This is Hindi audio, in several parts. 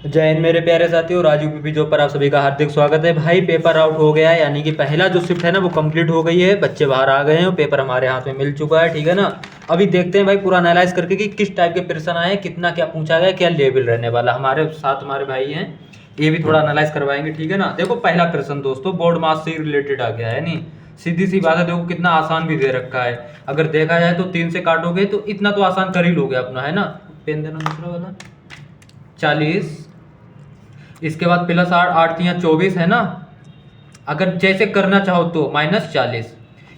जय हिंद मेरे प्यारे साथियों, राजू पीपी जॉब पर आप सभी का हार्दिक स्वागत है। भाई पेपर आउट हो गया है, यानी कि पहला जो शिफ्ट है ना वो कंप्लीट हो गई है। बच्चे बाहर आ गए हैं, पेपर हमारे हाथ में मिल चुका है, ठीक है ना। अभी देखते हैं भाई पूरा एनालाइज करके कि किस टाइप के प्रश्न आए, कितना क्या पूछा गया, क्या लेवल रहने वाला। हमारे साथ हमारे भाई हैं, ये भी थोड़ा एनालाइज करवाएंगे, ठीक है ना। देखो पहला प्रश्न दोस्तों बोर्ड मार्क्स से रिलेटेड आ गया है, नहीं सीधी सी बात है। देखो कितना आसान भी दे रखा है, अगर देखा जाए तो 3 से काटोगे तो इतना तो आसान कर ही लोगे अपना, है ना। पेन देना दूसरा वाला। 40, इसके बाद प्लस 8, 8 या 24 है ना। अगर जैसे करना चाहो तो -40,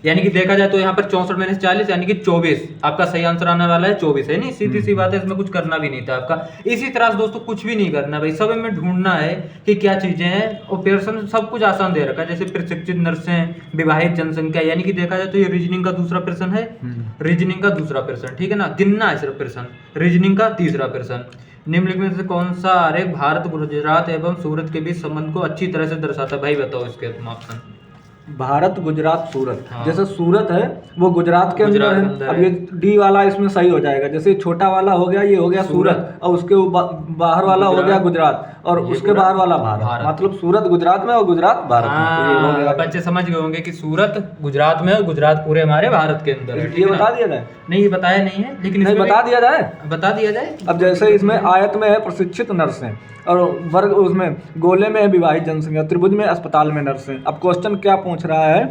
यानी कि देखा जाए तो यहाँ पर 64 - 40 यानी कि 24 आपका सही आंसर आने वाला है। 24 है, नहीं सीधी सी बात है, इसमें कुछ करना भी नहीं था आपका। इसी तरह से दोस्तों कुछ भी नहीं करना भाई, सब में ढूंढना है कि क्या चीजें हैं। ऑपरेशन सब कुछ आसान दे रखा है, जैसे प्रशिक्षित नर्सें, विवाहित जनसंख्या, यानी कि देखा जाए तो ये रीजनिंग का दूसरा प्रश्न है। रीजनिंग का दूसरा प्रश्न, ठीक है ना, गिनना है सिर्फ प्रश्न। रीजनिंग का तीसरा प्रश्न, निम्नलिखित में से कौन सा आरेख भारत, गुजरात एवं सूरत के बीच संबंध को अच्छी तरह से दर्शाता है। भाई बताओ इसके तुम ऑप्शन। भारत, गुजरात, सूरत। हाँ। जैसे सूरत है वो गुजरात के अंदर गुजरात के है। अंदर अब है। ये डी वाला इसमें सही हो जाएगा। जैसे छोटा वाला हो गया, ये हो गया सूरत, और उसके बाहर वाला हो गया गुजरात, और ये उसके पूरा बाहर वाला भारत। मतलब सूरत गुजरात में और गुजरात भारत में। तो ये हो गया। बच्चे समझ गए होंगे कि सूरत गुजरात में और गुजरात पूरे हमारे भारत के अंदर है, ये ठीक है ना? बता दिया जाए? नहीं ये बताया नहीं है, लेकिन नहीं, इसमें बता दिया जाए। बता दिया जाए। अब जैसे इसमें आयत में है प्रशिक्षित नर्सें, और वर्ग उसमें गोले में है विवाहित जनसंख्या, त्रिभुज में अस्पताल में नर्सें। अब क्वेश्चन क्या पूछ रहा है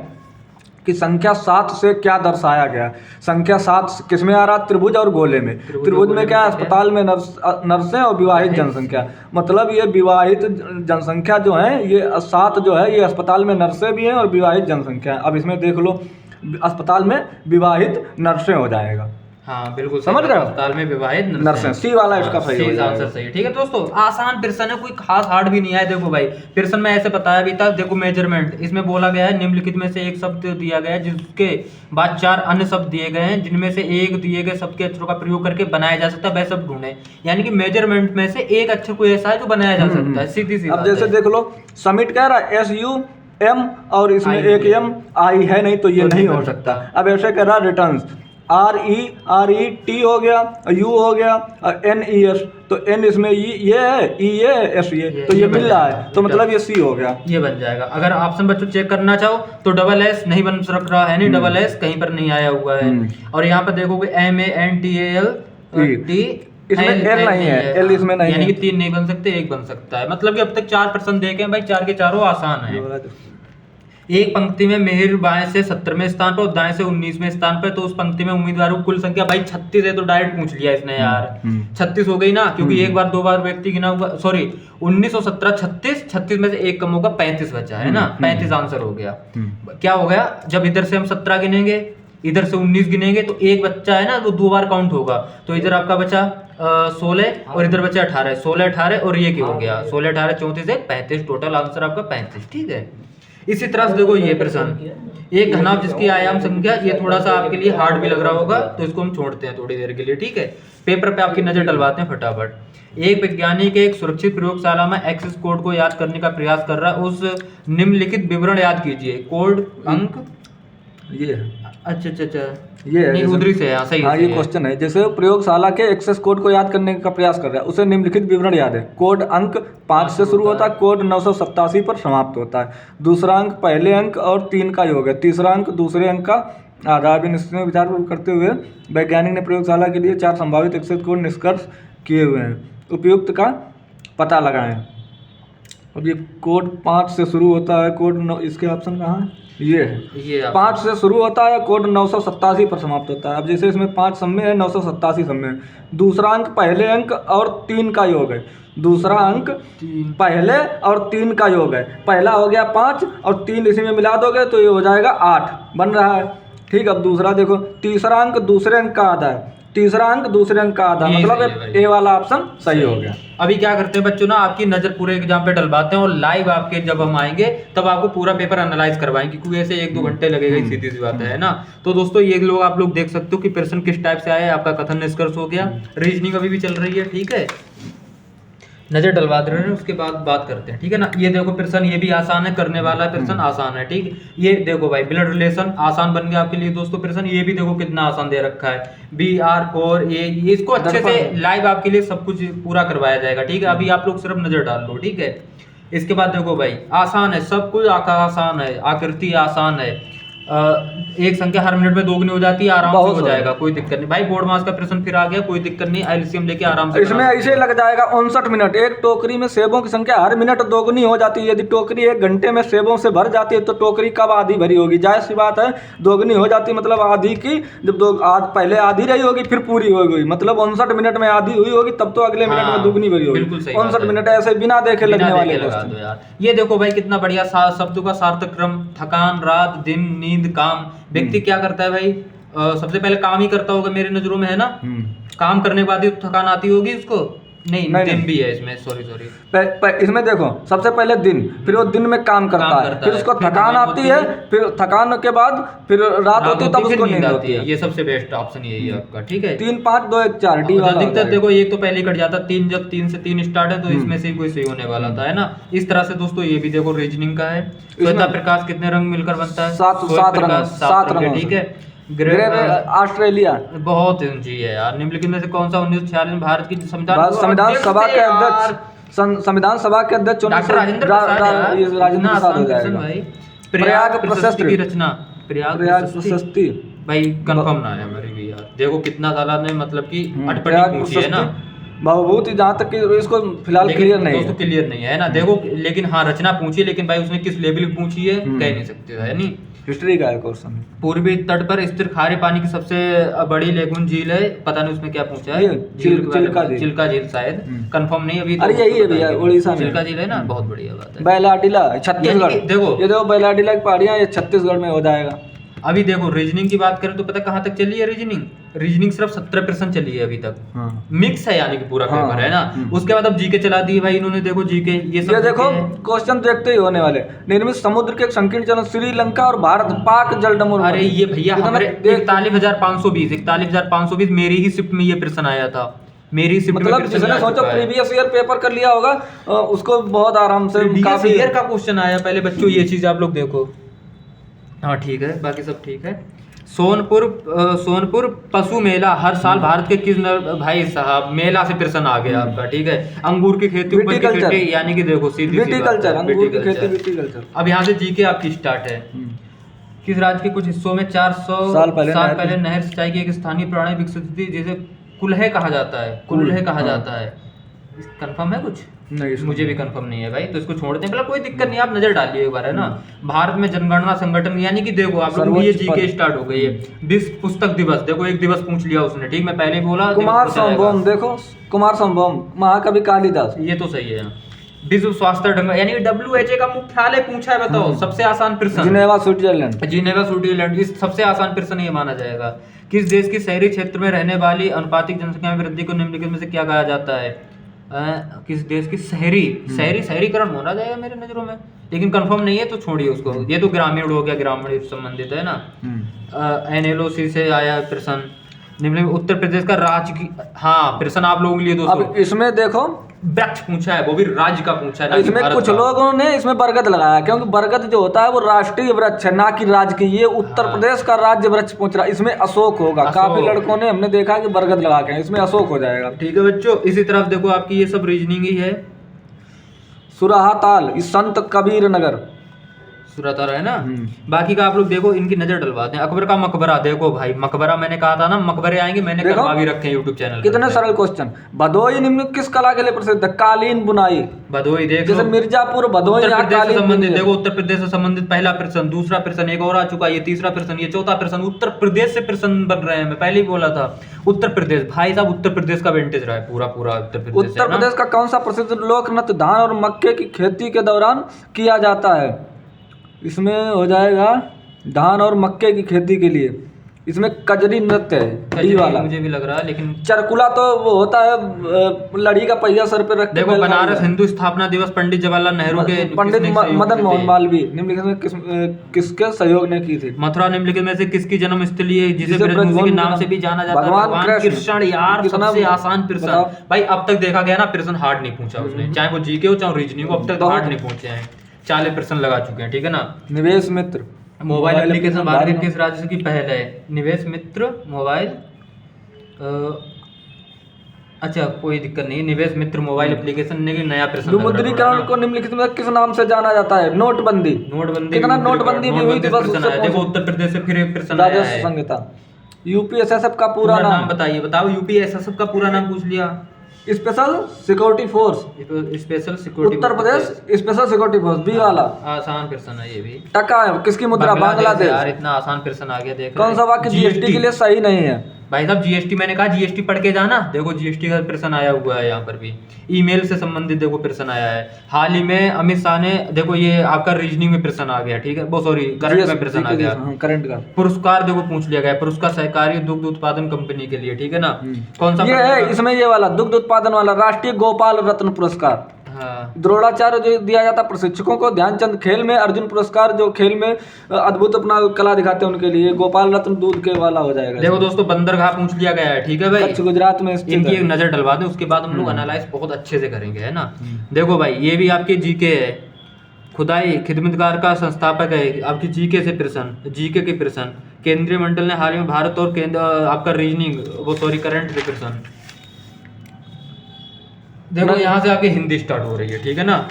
कि संख्या 7 से क्या दर्शाया गया। संख्या 7 किसमें आ रहा? त्रिभुज और गोले में। त्रिभुज में क्या है? अस्पताल में नर्सें और विवाहित जनसंख्या। मतलब ये विवाहित जनसंख्या जो है, ये 7 जो है, ये अस्पताल में नर्सें भी हैं और विवाहित जनसंख्या है। अब इसमें देख लो, अस्पताल में विवाहित नर्सें हो जाएगा। हाँ बिल्कुल समझ रहे हो? अस्पताल में विवाहित नर्सें, सी वाला इसका सही हो सी जाएगा। आंसर सही है, ठीक है दोस्तों। आसान प्रश्न है, कोई खास हार्ड भी नहीं है। देखो भाई प्रश्न में ऐसे बताया भी था, देखो मेजरमेंट इसमें बोला गया है, निम्नलिखित में से एक शब्द दिया गया है जिसके बाद 4 अन्य शब्द दिए गए हैं, जिनमें से एक दिए गए शब्द के अक्षरों का प्रयोग करके बनाया जा सकता है, वह शब्द ढूंढे। यानी कि मेजरमेंट में से एक अक्षर कोई ऐसा है जो बनाया जा सकता है, सीधी सी अब बात जैसे है। देख लो, समिट कह रहा है SUM और इसमें I एक M I है नहीं, तो ये नहीं हो सकता। अब ऐसे कह रहा है रिटर्न्स, RET हो गया, U हो गया, NES, तो N इसमें ये है, E ये है, S ये, तो ये मिल रहा है, तो मतलब ये C हो गया। ये बन जाएगा। अगर ऑप्शन बच्चों चेक करना चाहो तो SS नहीं बन रख रहा है, नहीं SS कहीं पर नहीं आया हुआ है। और यहाँ पर देखोगे MANTAL इसमें L नहीं है, L इसमें नहीं है, यानी कि 3 नहीं बन सकते, 1 बन सकता है। मतलब कि अब तक 4 प्रश्न देखे हैं भाई, 4 के चारों आसान है। एक पंक्ति में मेहर बाएं से 17वें स्थान पर और दाएं से 19वें स्थान पर, तो उस पंक्ति में उम्मीदवारों की कुल संख्या भाई 36 है, तो डायरेक्ट पूछ लिया इसने यार। 36 हो गई ना, क्योंकि एक बार 2 बार व्यक्ति गिना हुआ, सॉरी 19 और 17 36, 36 में से एक कम होगा, 35 बचा है ना, 35 आंसर हो गया। क्या हो गया, जब इधर से हम 17 गिनेंगे, इधर से 19 गिनेंगे, तो एक बच्चा है ना वो 2 बार काउंट होगा, तो इधर आपका बचा 16 और इधर बचा 18, 16 18 और ये क्या हो गया 16 18 34 35, टोटल आंसर आपका 35, ठीक है। इसी तरह से देखो ये प्रश्न, एक घनाभ जिसकी आयाम संख्या, ये थोड़ा सा आपके लिए हार्ड भी लग रहा होगा, तो इसको हम छोड़ते हैं थोड़ी देर के लिए, ठीक है। पेपर पे आपकी नजर डलवाते हैं फटाफट। एक वैज्ञानिक एक सुरक्षित प्रयोगशाला में एक्सेस कोड को याद करने का प्रयास कर रहा है, उस निम्नलिखित विवरण याद कीजिए। कोड अंक ये है। अच्छा, ये है, नहीं उधरी से है, सही हाँ, है, ये क्वेश्चन है। जैसे प्रयोगशाला के एक्सेस कोड को याद करने का प्रयास कर रहा है, उसे निम्नलिखित विवरण याद है। कोड अंक 5 से शुरू होता है, कोड 987 पर समाप्त होता है। दूसरा अंक पहले अंक और 3 का योग है। तीसरा अंक दूसरे अंक का आधा। भी निश्चित विचार करते हुए वैज्ञानिक ने प्रयोगशाला के लिए 4 संभावित एक्सेस कोड निष्कर्ष किए हुए हैं। उपयुक्त का पता लगाएं। अब ये कोड 5 से शुरू होता है, कोड 9, इसके ऑप्शन कहाँ है? ये है, ये 5 से शुरू होता है, कोड 987 पर समाप्त होता है। अब जैसे इसमें 5 समय है, 987 समय है। दूसरा अंक पहले अंक और 3 का योग है। दूसरा अंक पहले और 3 का योग है। पहला हो गया 5 और 3 इसी में मिला दोगे तो ये हो जाएगा 8 बन रहा है, ठीक। अब दूसरा देखो, तीसरा अंक दूसरे अंक का आधा है। तीसरा अंक दूसरे अंक का आधा, मतलब ए वाला ऑप्शन सही हो गया। अभी क्या करते हैं बच्चों ना, आपकी नजर पूरे एग्जाम पे डलवाते हैं और लाइव आपके जब हम आएंगे तब आपको पूरा पेपर एनालाइज करवाएंगे, क्योंकि ऐसे 1-2 घंटे लगेगा, सीधी सी बात है ना। तो दोस्तों ये लोग आप लोग देख सकते हो कि प्रश्न किस टाइप से आया है, आपका कथन निष्कर्ष हो गया। रीजनिंग अभी भी चल रही है, ठीक है। नजर डलवा दे रहे हैं, उसके बाद बात करते हैं, ठीक है ना। ये देखो प्रश्न, ये भी आसान है, करने वाला प्रश्न आसान है, ठीक। ये देखो भाई ब्लड रिलेशन आसान बन गया आपके लिए दोस्तों प्रश्न। ये भी देखो कितना आसान दे रखा है, BR4A, ये इसको अच्छे से लाइव आपके लिए सब कुछ पूरा करवाया जाएगा, ठीक है। अभी आप लोग सिर्फ नजर डाल लो, ठीक है। इसके बाद देखो भाई आसान है, सब कुछ आसान है, आकृति आसान है। एक संख्या हर मिनट में दोगुनी हो जाती है, आराम से हो जाएगा, कोई दिक्कत नहीं भाई। बोर्ड मास का प्रश्न फिर आ गया, कोई दिक्कत नहीं, एलसीएम लेके आराम से इसमें ऐसे लग जाएगा 59 मिनट। एक टोकरी में सेबों की संख्या हर मिनट दोगुनी हो जाती है। यदि टोकरी 1 घंटे में सेबों से भर जाती है तो टोकरी कब आधी भरी होगी? जाहिर सी बात है, दोगुनी हो जाती है मतलब आधी की, जब पहले आधी रही होगी फिर पूरी हो गई, मतलब 59 मिनट में आधी हुई होगी, तब तो अगले मिनट में दुगनी भरी होगी। 59 मिनट ऐसे बिना देखे लगने वाले क्वेश्चन यार। ये देखो भाई कितना बढ़िया शब्दों का सार्थक क्रम, थकान, रात, दिन, नींद, काम। व्यक्ति क्या करता है भाई, सबसे पहले काम ही करता होगा मेरे नजरों में, है ना। काम करने के बाद ही थकान आती होगी उसको। नहीं, दिन भी है इसमें, सॉरी। इसमें देखो सबसे पहले दिन, फिर वो दिन में काम करता है, फिर उसको थकान आती है, फिर थकान के बाद फिर रात होती है, तब उसको नींद आती है। ये सबसे बेस्ट ऑप्शन यही है आपका, ठीक है। 3 5 2 1 4 डी वाला अधिकतर देखो एक तो पहले कट जाता, 3 जब 3 से 3 स्टार्ट है तो इसमें से कोई सही होने वाला था, है ना। इस तरह से दोस्तों ये भी देखो रीजनिंग का है। श्वेता प्रकाश कितने रंग मिलकर बनता है? 7 रंग, ठीक है। ऑस्ट्रेलिया बहुत ऊंची है यार। निम्नलिखित में से कौन सा 1946 में भारत की संविधान सभा के अध्यक्ष संविधान सभा के अध्यक्ष राजेंद्र प्रसाद भाई। प्रयाग प्रशस्ति की रचना, प्रयाग प्रशस्ति भाई कंफर्म ना है हमारी भी यार। देखो कितना साला ने मतलब कि अटपटी पूछी है ना, बहुत ही, जहाँ तक कि इसको फिलहाल क्लियर नहीं दोस्तों, क्लियर नहीं है ना। देखो लेकिन हाँ रचना पूछी, लेकिन भाई उसने किस लेवल की पूछी है कह नहीं सकते, है नहीं। हिस्ट्री का है क्वेश्चन। पूर्वी तट पर स्थिर खारे पानी की सबसे बड़ी लेगून झील है, पता नहीं उसमें क्या पूछा है। चिल्का झील शायद, कंफर्म नहीं अभी। अरे यही है भैया, उड़ीसा में चिल्का झील है ना, बहुत बढ़िया बात है। बैलाडीला छत्तीसगढ़, देखो ये देखो बैलाडीला की पहाड़ियाँ, ये छत्तीसगढ़ में हो जाएगा। अभी देखो रीजनिंग की बात करें तो पता कहाँ तक चली है रीजनिंग सिर्फ 17% चली है अभी तक। मिक्स है यानी कि पूरा पेपर, है ना। उसके बाद अब जीके चला दी भाई इन्होंने, देखो जीके ये सब देखो क्वेश्चन देखते ही होने वाले। निर्मित समुद्र के संकीर्ण जल श्रीलंका और भारत पाक जलडमरू। अरे ये भैया हमारे 41,520 मेरी ही शिफ्ट में ये प्रश्न आया था, मेरी शिफ्ट में। मतलब जिसने सोचो प्रीवियस ईयर पेपर कर लिया होगा उसको बहुत आराम से काफी ईयर का क्वेश्चन आया। पहले बच्चों ये चीज आप लोग देखो, हाँ ठीक है, बाकी सब ठीक है। सोनपुर पशु मेला हर साल भारत के किस भाई साहब मेला से प्रश्न आ गया आपका, ठीक है। अंगूर की खेती, ऊपर की खेती, यानी कि देखो सीधी विटीकल्चर, अंगूर की खेती विटीकल्चर। अब यहाँ से जीके आपकी स्टार्ट है। किस राज्य के कुछ हिस्सों में 400 साल पहले नहर सिंचाई की एक स्थानीय प्रणाली विकसित थी जिसे कुल्हे कहा जाता है? कंफर्म है कुछ? नहीं, मुझे भी कंफर्म नहीं है भाई, तो इसको छोड़ दें, मतलब कोई दिक्कत नहीं, आप नजर डालिए एक बार, है ना। भारत में जनगणना संगठन, यानी कि देखो आप लोग ये जीके स्टार्ट हो गई है। विश्व पुस्तक दिवस, देखो एक दिवस पूछ लिया उसने, ठीक। मैं पहले बोला कुमार संभवम, देखो कुमार संभवम, महाकवि कालिदास, ये तो सही है। विश्व स्वास्थ्य ढंग, यानी WHO का मुख्यालय पूछा है, बताओ सबसे आसान प्रश्न। जिनेवा स्विट्जरलैंड, इस सबसे आसान प्रश्न ये माना जाएगा। किस देश की शहरी क्षेत्र में रहने वाली अनुपातिक जनसंख्या में वृद्धि को निम्नलिखित में से क्या कहा जाता है? किस देश की शहरीकरण होना जाएगा मेरे नजरों में, लेकिन कंफर्म नहीं है तो छोड़िए उसको। ये तो ग्रामीण हो गया, ग्रामीण संबंधित है ना। NLOC से आया प्रश्न। निम्न उत्तर प्रदेश का राज्य की, हाँ प्रश्न आप लोगों के लिए दोस्तों। अब इसमें देखो वृक्ष पूछा है, वो भी राज्य का पूछा है। इसमें कुछ लोगों ने इसमें बरगद लगाया, क्योंकि बरगद जो होता है वो राष्ट्रीय वृक्ष है, ना कि राज्य की। ये उत्तर प्रदेश का राज्य वृक्ष पूछ रहा है, इसमें अशोक होगा। काफी लड़कों ने हमने देखा कि बरगद लगा के, इसमें अशोक हो जाएगा। ठीक है बच्चों, इसी तरफ देखो आपकी ये सब रीजनिंग ही है। सुराहा ताल, संत कबीर नगर, सुरताल है ना। बाकी का आप लोग देखो, इनकी नजर डलवाते हैं। अकबर का मकबरा, देखो भाई मकबरा मैंने कहा था ना, मकबरे आएंगे, मैंने करवा भी रखे हैं यूट्यूब चैनल। कितने सरल क्वेश्चन। भदोही निम्न किस कला के लिए प्रसिद्ध है? कालीन बुनाई। भदोही देखो, जैसे मिर्जापुर, भदोही, संबंधित देखो उत्तर प्रदेश से संबंधित पहला प्रश्न, दूसरा प्रश्न एक और आ चुका है, ये तीसरा प्रश्न, ये चौथा प्रश्न। उत्तर प्रदेश से प्रश्न बन रहे हैं, मैं पहले ही बोला था। उत्तर प्रदेश भाई साहब, उत्तर प्रदेश का वेंटेज रहा है पूरा उत्तर प्रदेश का कौन सा प्रसिद्ध लोक नृत्य धान और मक्के की खेती के दौरान किया जाता है? इसमें हो जाएगा धान और मक्के की खेती के लिए इसमें कजरी नृत्य है, डी कजरी वाला। मुझे भी लग रहा है, लेकिन चरकुला तो वो होता है लड़ी का पहिया सर पे रख के देखो बैलगाड़ी बनारस का। हिंदू स्थापना दिवस पंडित जवाहरलाल नेहरू के पंडित किसने सहयोग मदन से मोहन थे? मालवीय निम्नलिखित में किसके सहयोग ने की थी? मथुरा निम्नलिखित में से किसकी जन्म स्थली है जिसे जिसे ब्रजभूमि के ब्रजभूमि नाम का से भी जाना जाता है? भगवान भगवान कृष्ण। कृष्ण। यार कितना सबसे आसान प्रश्न बताओ। भाई, अब तक देखा गया ना, प्रश्न हार्ड नहीं पूछा उसने, चाहे वो जीके हो चाहे रीजनिंग हो, अब तक बहुत। हार्ड नहीं पूछे हैं। 40 प्रश्न लगा चुके हैं, ठीक है ना। निवेश मित्र मोबाइल एप्लीकेशन भारत के भारत किस राज्य की पहल है? निवेश मित्र मोबाइल अच्छा कोई दिक्कत नहीं, निवेश मित्र मोबाइल एप्लीकेशन ने नया प्रश्न लग रहा है विमुद्रीकरण थोड़ा को निम्नलिखित में किस नाम से जाना जाता है? नोटबंदी। ना। नोटबंदी कितना विमुद्रीकरण, नोटबंदी भी हुई थी, बस प्रश्न उससे आया। देखो पूछ- उत्तर प्रदेश से फिर एक प्रश्न आया राजस्व है। संहिता। यूपीएसएसएफ का पूरा पूरा नाम नाम? बताइए, बताओ। यूपीएसएसएफ का पूरा नाम पूछ लिया। Special security force. Special security Uttar Pradesh special security force, B वाला। आसान प्रश्न है ये भी। टका है किसकी मुद्रा? यार बांग्लादेश। इतना आसान प्रश्न आ गया, देख कौन सा वाक्य जीएसटी के लिए सही नहीं है? भाई साहब जीएसटी, मैंने कहा जीएसटी पढ़ के जाना। देखो जीएसटी का प्रश्न आया हुआ है यहाँ पर भी। ईमेल से संबंधित देखो प्रश्न आया है। हाल ही में अमित शाह ने, देखो ये आपका रीजनिंग में प्रश्न आ गया, ठीक है, वो सॉरी करंट में प्रश्न आ गया। करंट का पुरस्कार देखो पूछ लिया गया, पुरस्कार सहकारी दुग्ध उत्पादन कंपनी के लिए, ठीक है ना। कौन सा ये प्रश्न है था? इसमें ये वाला दुग्ध उत्पादन वाला, राष्ट्रीय गोपाल रत्न पुरस्कार। हाँ द्रोणाचार्य जो दिया जाता है प्रशिक्षकों को। ध्यानचंद खेल में अर्जुन पुरस्कार, जो खेल में अद्भुत अपना कला दिखाते हैं उनके लिए। गोपाल रत्न दूध के वाला हो जाएगा। देखो दोस्तों बंदरगाह पूछ लिया गया है, ठीक है भाई। कच्छ गुजरात में स्थित इनकी है। एक नजर डलवा दें, उसके बाद हम लोग एनालाइज बहुत अच्छे से करेंगे, है ना। देखो भाई ये भी आपके जीके है। खुदाई खिदमतगार का संस्थापक है, आपकी जीके से प्रश्न, जीके के प्रश्न। केंद्रीय मंडल ने हाल ही में भारत और केंद्र आपका रीजनिंग, वो सॉरी करंट के प्रश्न। देखो यहाँ से आपकी हिंदी स्टार्ट हो रही है, ठीक है ना।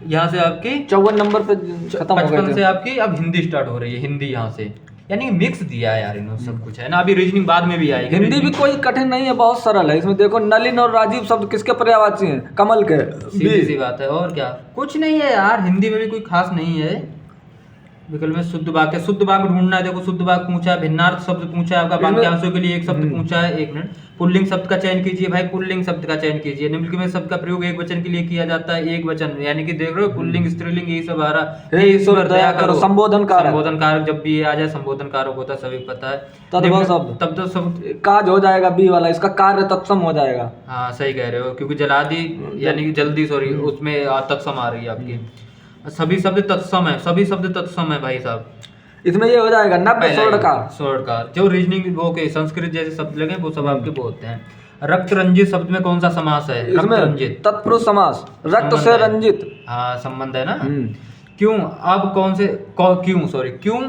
यहाँ से आपकी 54 नंबर पे खत्म हो 55 गए से थे। आपकी अब हिंदी स्टार्ट हो रही है, हिंदी यहाँ से, यानी मिक्स दिया है यार इन्होंने सब कुछ, है ना। अभी रीजनिंग बाद में भी आएगी। हिंदी भी कोई कठिन नहीं है, बहुत सरल है। इसमें देखो नलिन और राजीव शब्द किसके पर्यायवाची हैं? कमल के। सीधी सी बात है, और क्या, कुछ नहीं है यार, हिंदी में भी कोई खास नहीं है। विकल्प में शुद्ध वाक्य, शुद्ध वाक्य ढूंढना है। देखो शुद्ध वाक्य पूछा है, भिन्नार्थ शब्द पूछा है, आपका वाक्यांशों के लिए एक शब्द पूछा है। एक मिनट, पुल्लिंग शब्द का चयन कीजिए भाई, पुल्लिंग शब्द का चयन कीजिए। निम्नलिखित में शब्द का प्रयोग एक वचन के लिए किया जाता है, एक वचन, यानी कि देख रहे हो पुल्लिंग स्त्रीलिंग यही सब आ रहा है। हे ईश्वर दया करो, संबोधन कारक। संबोधन कारक जब भी ये आ जाए, संबोधन कारक होता है, सभी को पता है। तद्भव शब्द। तब तो सब काज हो जाएगा, बी वाला, इसका कार्य तत्सम हो जाएगा। हाँ सही कह रहे हो, क्योंकि जलादि यानी कि जल्दी, सॉरी उसमें तत्सम आ रही है आपकी। सभी शब्द तत्सम है, सभी शब्द तत्सम है भाई साहब। इसमें ये हो जाएगा नव्य स्वर्णकार। स्वर्णकार, जो रीजनिंग वो के संस्कृत जैसे शब्द लगे वो सब आपके बोलते हैं। रक्त रंजित शब्द में कौन सा समास है? रक्त इसमें रंजित तत्पुरुष समास, रक्त संबंध से है। रंजित। हाँ संबंध है ना। क्यों, अब कौन से क्यों, सॉरी क्यों,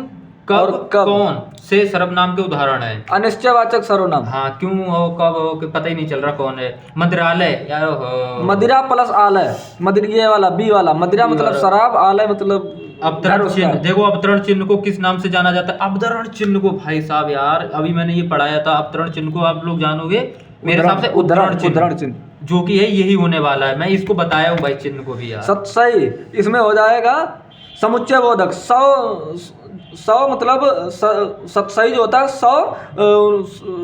कब, और कब। कौन से सर्वनाम के उदाहरण है? अनिश्चयवाचक सर्वनाम। हाँ क्यों हो, कब हो, कि पता ही नहीं चल रहा कौन है। मंदिरालय यार हो। मदिरा प्लस आलय, ये वाला बी वाला। मदिरा बी मतलब वाला। शराब, आलय मतलब अवतरण चिन्ह, देखो अवतरण चिन्ह को किस नाम से जाना जाता है? अवतरण चिन्ह को भाई साहब यार अभी मैंने ये पढ़ाया था। अवतरण चिन्ह को आप लोग जानोगे मेरे हिसाब से उद्धरण उद्धरण चिन्ह, चिन्ह, जो कि है यही होने वाला है। मैं इसको बताया हूँ भाई चिन्ह को भी यार। सही। इसमें हो जाएगा समुच्चय बोधक। सौ मतलब सही जो होता है, 100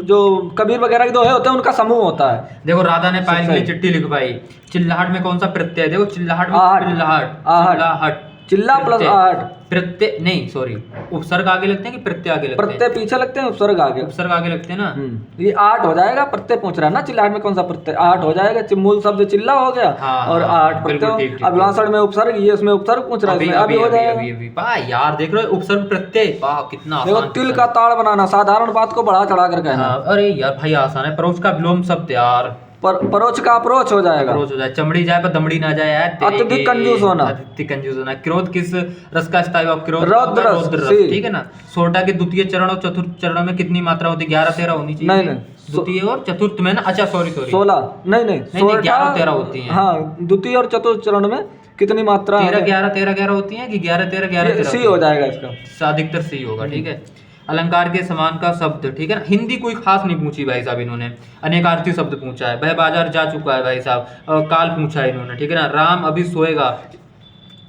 जो कबीर वगैरह के दोहे होते हैं उनका समूह होता है। देखो राधा ने पायल के लिए चिट्ठी लिखवाई। चिल्लाहट में कौन सा प्रत्यय है? देखो चिल्लाहट में चिल्लाहट, चिल्ला प्लस आहट। प्रत्यय नहीं, सॉरी उपसर्ग आगे लगते हैं कि प्रत्यय आगे लगते हैं? प्रत्यय पीछे लगते हैं, उपसर्ग आगे। उपसर्ग आगे लगते हैं ना। ये आठ हो जाएगा, प्रत्यय पूछ रहा है ना। चिल्लाहट में कौन सा प्रत्यय? आठ हो जाएगा। मूल शब्द चिल्ला हो गया। हाँ, और हाँ, आठ बिल्कुल प्रत्यय। ठीक, अब लासड़ में उपसर्ग, ये इसमें उपसर्ग पूछ रहा है, इसमें अभी हो जाएगा। वाह यार देख रहे हो, उपसर्ग प्रत्यय, वाह कितना देखो आसान। तिल का ताड़ बनाना, साधारण बात को बढ़ा चढ़ा कर कहना। हाँ, अरे यार भाई आसान है। परोक्ष का विलोम शब्द यार, परोक्ष का अप्रोच हो जाएगा। अप्रोच हो जाए। चमड़ी जाए पर दमड़ी ना जाए यार। अत्यधिक कंजूस होना। अत्यधिक कंजूस होना। क्रोध किस रस का स्थायी भाव? क्रोध रौद्र रस, रौद्र रस, सी। ठीक है ना। सोटा के द्वितीय चरण और चतुर्थ चरण में कितनी मात्रा होती है? 11-13 होनी चाहिए। नहीं, नहीं। द्वितीय और चतुर्थ में ना, अच्छा सॉरी 16 नहीं, 11-13 होती हैं। हाँ, द्वितीय और चतुर्थ चरण में कितनी मात्रा? 13-11 होती है कि 11-13 सी हो जाएगा इसका। अधिकतर सी होगा, ठीक है। अलंकार के समान का शब्द, ठीक है ना। हिंदी कोई खास नहीं पूछी भाई साहब इन्होंने। अनेकार्थी शब्द पूछा है। वह बाजार जा चुका है भाई साहब। काल पूछा है इन्होंने, ठीक है ना। राम अभी सोएगा,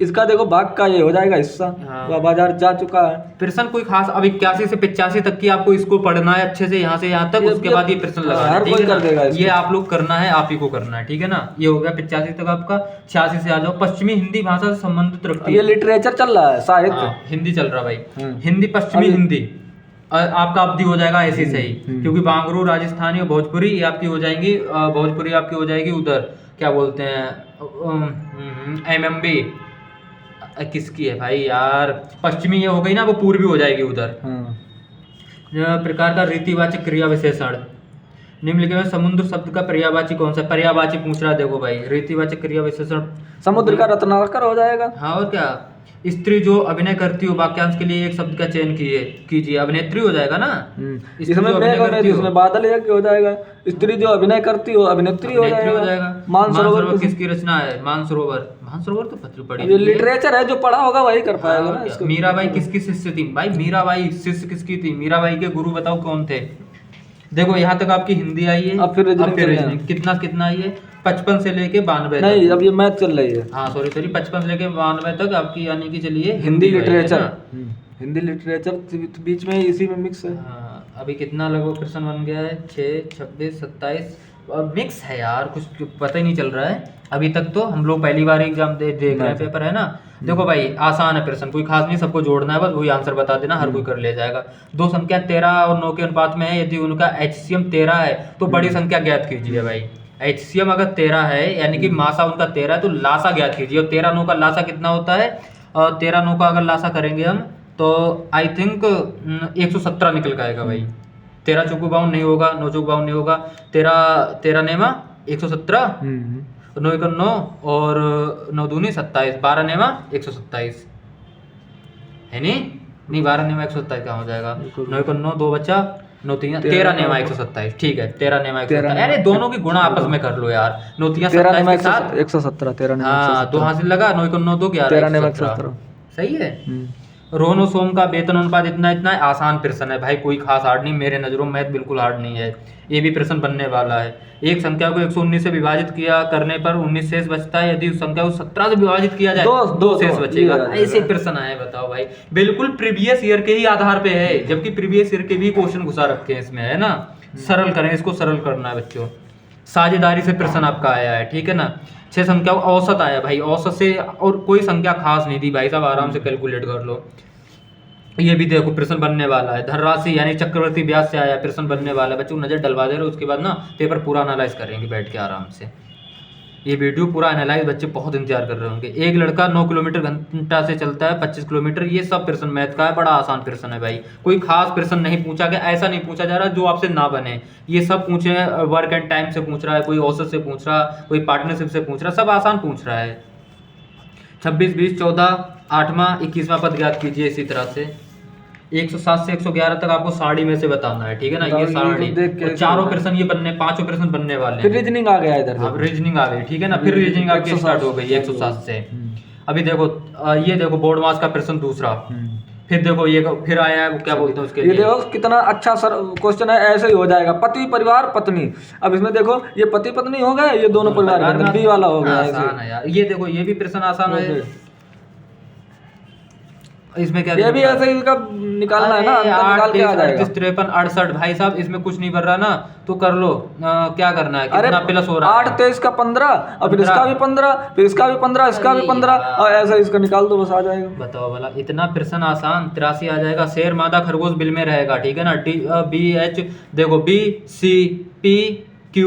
इसका देखो भाग का ये हो जाएगा हिस्सा। हाँ। वह बाजार जा चुका है। प्रश्न कोई खास, अब 81 से 85 तक की आपको इसको पढ़ना है अच्छे से, यहाँ से यहाँ तक। उसके बाद ये प्रश्न लगाना है, हर ठीक कोई है कर देगा ना। इसको। ये आप लोग करना है, आप ही को करना है, ठीक है ना। ये हो गया 85 तक आपका। 86 से आ जाओ। पश्चिमी हिंदी भाषा से संबंधित रखती ये है। लिटरेचर चल रहा है, साहित्य। हाँ, हिंदी चल रहा भाई। हम्म। हिंदी, पश्चिमी अभी- हिंदी, आपका अवधि हो जाएगा ऐसे से ही, क्योंकि बांगरू राजस्थानी और भोजपुरी ये आपकी हो जाएंगी, भोजपुरी आपकी हो जाएगी उधर क्या बोलते हैं एमएमबी किसकी है भाई यार, पश्चिमी ये हो गई ना, वो पूर्वी हो जाएगी उधर। प्रकार का रीतिवाचक क्रिया विशेषण निम्नलिखित में समुद्र शब्द का पर्यायवाची कौन सा? पर्यायवाची पूछ रहा है, देखो भाई रीतिवाचक क्रिया विशेषण समुद्र का रत्नाकर हो जाएगा। हाँ और क्या, स्त्री जो अभिनय करती हो, वाक्यांश के लिए एक शब्द का चयन कीजिए, अभिनेत्री हो जाएगा ना। इसमें मेघ और इसमें बादल यज्ञ हो जाएगा। स्त्री जो अभिनय करती हो, अभिनेत्री हो जाएगा। मानसरोवर किसकी रचना है? मानसरोवर तो पत्र पड़ी, ये लिटरेचर है, जो पढ़ा होगा वही कर पाएगा ना इसको। मीराबाई किसकी शिष्य थी? भाई मीराबाई शिष्य किसकी थी? मीराबाई के गुरु बताओ कौन थे? देखो यहाँ तक आपकी हिंदी आई है, अब फिर रीजनिंग कितना आई है? 55 से लेके 92 नहीं, अब ये मैथ चल रही है। हाँ सॉरी 55 से लेके 92 तक आपकी यानी कि चलिए हिंदी लिटरेचर। हिंदी लिटरेचर बीच में इसी में मिक्स है। हाँ, अभी कितना लगभग प्रश्न बन गया है? 6, 26, 27 मिक्स है यार, कुछ पता ही नहीं चल रहा है अभी तक। तो हम लोग पहली बार एग्जाम देख रहे हैं, पेपर है ना। देखो भाई आसान है प्रश्न, कोई खास नहीं, सबको जोड़ना है, बस वही आंसर बता देना, हर कोई कर ले जाएगा। दो संख्या 13 और 9 के अनुपात में है, यदि उनका HCM 13 है तो बड़ी संख्या ज्ञात कीजिए भाई। HCM अगर 13 है यानी कि मासा उनका 13 है तो लासा ज्ञात कीजिए। और 13 9 का लासा कितना होता है? और 13 9 का अगर लासा करेंगे हम तो आई थिंक 117 निकल के आएगा भाई। 13 चौको 52 नहीं होगा, 9 चौको 52 नहीं होगा, 13 नेमा 117, 9 1 9 और 9 दूनी 27, 12 नेमा 127 है नहीं 12 नेमा 127 कहाँ हो जाएगा? 9 1 9 2 बच्चा 9 3 13 नेमा 127, ठीक है 13 नेमा 127। अरे दोनों की गुणा आपस में कर लो यार, 9 3 27 के साथ 117, 13 नेमा 117। हाँ 2 हासिल लगा, 9 1 9 2 11, 13 नेमा 117 सही है। रोहन और सोम का वेतन अनुपात इतना है, आसान प्रश्न है भाई, कोई खास हार्ड नहीं, मेरे नज़रों में मैथ बिल्कुल हार्ड नहीं है। ये भी प्रश्न बनने वाला है। एक संख्या को 119 से विभाजित किया करने पर 19 शेष बचता है, यदि उस संख्या को 17 से विभाजित किया जाए दो शेष बचेगा। ऐसे प्रश्न आए बताओ भाई, बिल्कुल प्रीवियस ईयर के ही आधार पे है, जबकि प्रीवियस ईयर के भी क्वेश्चन घुसा रखे हैं इसमें, है ना। सरल करें इसको, सरल करना है बच्चों। साझेदारी से प्रश्न आपका आया है, ठीक है ना। 6 संख्या औसत आया भाई, औसत से और कोई संख्या खास नहीं थी भाई साहब, आराम से कैलकुलेट कर लो। ये भी देखो प्रश्न बनने वाला है। धनराशि यानी चक्रवर्ती ब्याज से आया, प्रश्न बनने वाला है बच्चों, नजर डलवा दे रहे हो, उसके बाद ना पेपर पूरा एनालाइज करेंगे बैठ के आराम से। ये वीडियो पूरा एनालाइज बच्चे बहुत इंतजार कर रहे होंगे। एक लड़का 9 किलोमीटर घंटा से चलता है 25 किलोमीटर, ये सब प्रश्न मैथ का है, बड़ा आसान प्रश्न है भाई, कोई खास प्रश्न नहीं पूछा गया, ऐसा नहीं पूछा जा रहा जो आपसे ना बने। ये सब पूछे, वर्क एंड टाइम से पूछ रहा है, कोई औसत से पूछ रहा, कोई पार्टनरशिप से पूछ रहा, सब आसान पूछ रहा है। 26 20 14 8वां 21वां पद ज्ञात कीजिए। इसी तरह से 107 से 111 तक आपको साड़ी में से बताना है, ठीक है ना। ये साड़ी और चारों प्रश्न ये बनने, 5 प्रश्न बनने वाले हैं। फिर रीजनिंग आ गया इधर, अब रीजनिंग आ गई, ठीक है ना। फिर रीजनिंग आपकी स्टार्ट हो गई 107 से। अभी देखो ये देखो बोर्ड मास का प्रश्न दूसरा, फिर देखो ये फिर आया है, क्या बोलते हैं उसके लिए, ये देखो कितना अच्छा सर क्वेश्चन है, ऐसे ही हो जाएगा। पति परिवार पत्नी, अब इसमें देखो ये पति पत्नी हो गए, ये दोनों परिवार बी वाला हो गया। आसान है यार, ये देखो ये भी प्रश्न आसान है। इसमें क्या, ये भी ऐसे ही इसका निकालना है ना, निकाल के आ जाएगा। 53 68 भाई साहब, इसमें कुछ नहीं बन रहा ना तो कर लो, क्या करना है, कितना प्लस हो रहा है? 8 23 का 15, और फिर इसका भी 15, फिर इसका भी 15, इसका भी 15, और ऐसा इसका निकाल दो, बस आ जाएगा। बताओ भला, इतना प्रश्न आसान। 83 आ जाएगा। शेर मादा खरगोश बिल में रहेगा, ठीक है ना। BH देखो BCPQ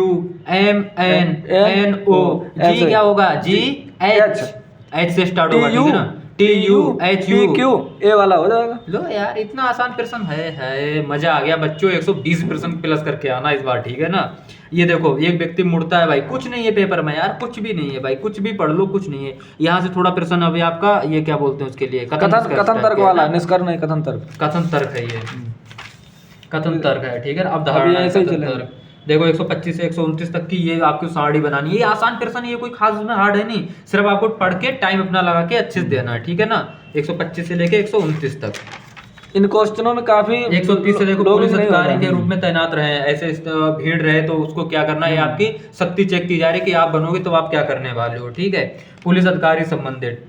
MNNO, जी क्या होगा? GH से स्टार्ट होगा, ठीक है ना। TUHU ए वाला हो जाएगा। लो यार, इतना आसान प्रश्न है, मजा आ गया बच्चों। 120 प्रश्न प्लस करके आना इस बार, ठीक है ना। ये देखो एक व्यक्ति मुड़ता है भाई, कुछ नहीं है पेपर में यार, कुछ भी नहीं है भाई, कुछ भी पढ़ लो, कुछ नहीं है। यहाँ से थोड़ा प्रश्न अभी आपका ये क्या बोलते हैं उसके लिए, कथन तर्क वाला, निष्कर्ष नहीं, कथन तर्क है, ये कथन तर्क है, ठीक है। अब धारणा देखो 125 से 129 तक की ये आपको साड़ी बनानी है, ये आसान प्रश्न, ये कोई खास उसमें हार्ड है नहीं, सिर्फ आपको पढ़ के टाइम अपना लगा के अच्छे से देना है, ठीक है ना। 125 से लेके 129 तक। इन क्वेश्चनों में काफी 130 से देखो पुलिस अधिकारी के रूप में तैनात रहे, ऐसे भीड़ रहे तो उसको क्या करना है, आपकी शक्ति चेक की जा रही है कि आप बनोगे तो आप क्या करने वाले हो, ठीक है। पुलिस अधिकारी संबंधित,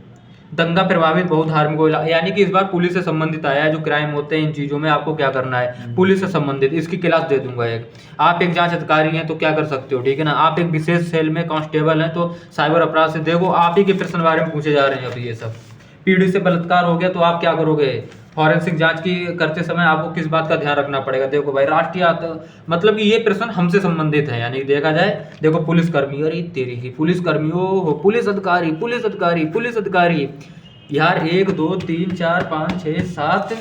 दंगा प्रभावित बहुत धार्मिक, यानी कि इस बार पुलिस से संबंधित आया है, जो क्राइम होते हैं इन चीजों में आपको क्या करना है, पुलिस से संबंधित। इसकी क्लास दे दूंगा एक। आप एक जांच अधिकारी हैं तो क्या कर सकते हो, ठीक है ना। आप एक विशेष सेल में कांस्टेबल हैं तो साइबर अपराध से, देखो आप ही के प्रश्न बारे में पूछे जा रहे हैं अभी ये सब। पीढ़ी से बलात्कार हो गया तो आप क्या करोगे, फॉरेंसिक जांच की करते समय आपको किस बात का ध्यान रखना पड़ेगा? देखो भाई राष्ट्रीय मतलब कि ये प्रश्न हमसे संबंधित है, यानी देखा जाए देखो पुलिसकर्मी, अरे तेरी की पुलिसकर्मी, ओ पुलिस अधिकारी पुलिस अधिकारी पुलिस अधिकारी, यार 1 2 3 4 5 6 7